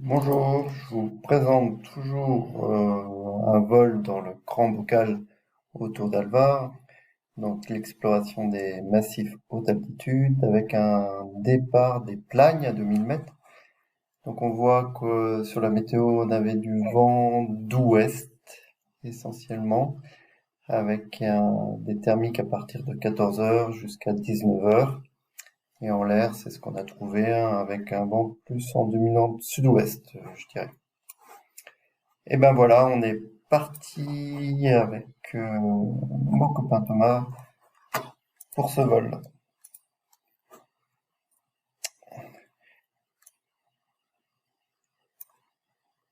Bonjour, je vous présente toujours un vol dans le Grand Bocage autour d'Alvar, donc l'exploration des massifs haute altitude avec un départ des Plagnes à 2000 mètres. Donc on voit que sur la météo on avait du vent d'ouest essentiellement, avec des thermiques à partir de 14 heures jusqu'à 19 heures. Et en l'air, c'est ce qu'on a trouvé, hein, avec un vent plus en dominante sud-ouest, je dirais. Et ben voilà, on est parti avec mon copain Thomas pour ce vol.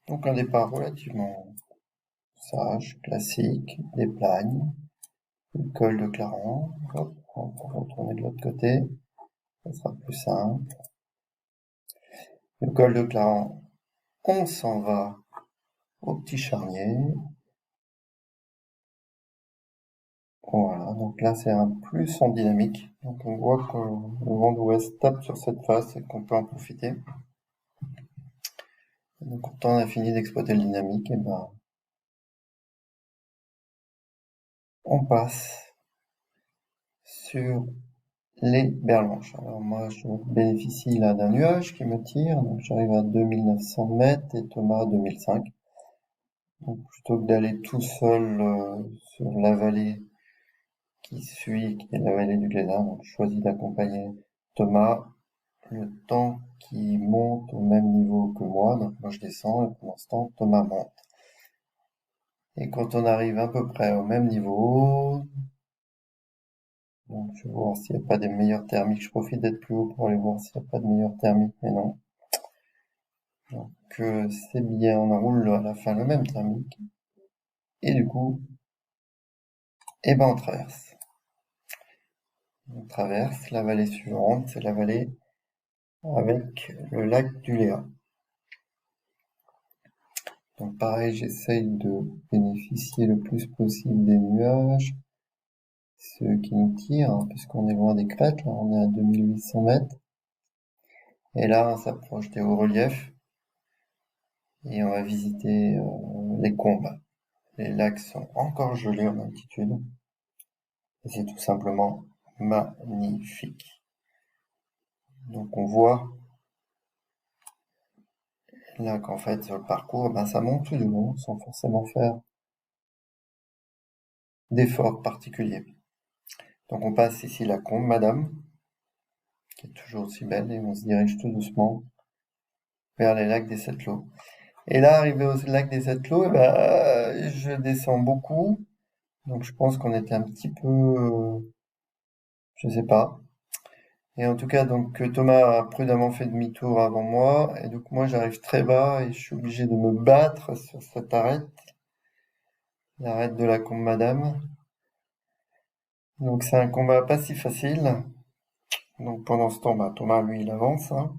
Donc un départ relativement sage, classique, des Plagnes, le col de Clarence. Hop, on va retourner de l'autre côté, ça sera plus simple. Le col de Clarence, on s'en va au Petit Charnier. Voilà, donc là c'est un plus en dynamique. Donc on voit que le vent d'ouest tape sur cette face et qu'on peut en profiter. Donc quand on a fini d'exploiter le dynamique, et ben on passe sur les berlanches. Alors moi je bénéficie là d'un nuage qui me tire, donc j'arrive à 2900 mètres et Thomas à 2005. Donc plutôt que d'aller tout seul sur la vallée qui suit, qui est la vallée du Glénat, donc je choisis d'accompagner Thomas le temps qu'il monte au même niveau que moi. Donc moi je descends et pendant ce temps Thomas monte. Et quand on arrive à peu près au même niveau, donc je vais voir s'il n'y a pas des meilleures thermiques. Je profite d'être plus haut pour aller voir s'il n'y a pas de meilleures thermiques, mais non. Donc c'est bien, on enroule à la fin le même thermique. Et du coup, eh ben on traverse. On traverse la vallée suivante, c'est la vallée avec le lac du Léa. Donc pareil, j'essaye de bénéficier le plus possible des nuages, ceux qui nous tirent, hein, puisqu'on est loin des crêtes, là on est à 2800 mètres. Et là, on s'approche des hauts reliefs et on va visiter les combes. Les lacs sont encore gelés en altitude et c'est tout simplement magnifique. Donc on voit là qu'en fait sur le parcours, ben, ça monte tout du long sans forcément faire d'efforts particuliers. Donc on passe ici la combe Madame, qui est toujours aussi belle, et on se dirige tout doucement vers les lacs des Sept-Lots. Et là, arrivé au lac des Sept-Lots, eh ben, je descends beaucoup. Donc je pense qu'on était un petit peu, je sais pas. Et en tout cas, donc Thomas a prudemment fait demi-tour avant moi, et donc moi j'arrive très bas et je suis obligé de me battre sur cette arête, l'arête de la combe Madame. Donc c'est un combat pas si facile. Donc pendant ce temps, bah, Thomas lui il avance, hein.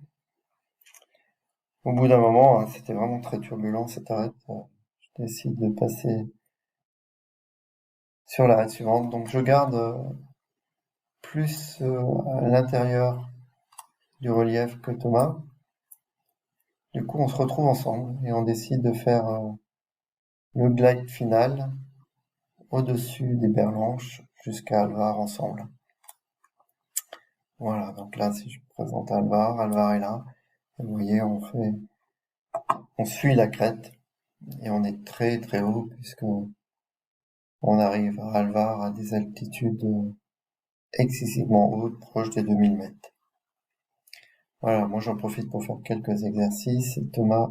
Au bout d'un moment, hein, c'était vraiment très turbulent cette arête. Je décide de passer sur l'arête suivante. Donc je garde plus à l'intérieur du relief que Thomas. Du coup, on se retrouve ensemble et on décide de faire le glide final au-dessus des Berlanches jusqu'à Alvar ensemble. Voilà, donc là, si je présente Alvar, Alvar est là. Et vous voyez, on suit la crête et on est très très haut puisque on arrive à Alvar à des altitudes excessivement hautes, proches des 2000 mètres. Voilà, moi j'en profite pour faire quelques exercices et Thomas,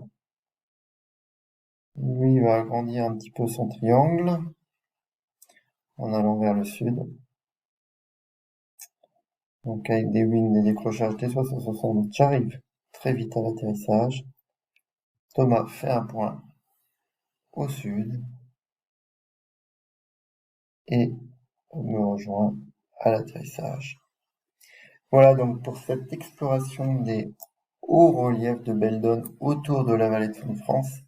lui, va agrandir un petit peu son triangle en allant vers le sud. Donc avec des wings, des décrochages, des 360, j'arrive très vite à l'atterrissage. Thomas fait un point au sud et me rejoint à l'atterrissage. Voilà donc pour cette exploration des hauts reliefs de Beldon autour de la vallée de France.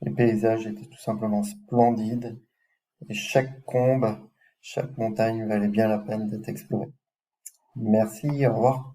Les paysages étaient tout simplement splendides et chaque combe, chaque montagne valait bien la peine d'être explorée. Merci, au revoir.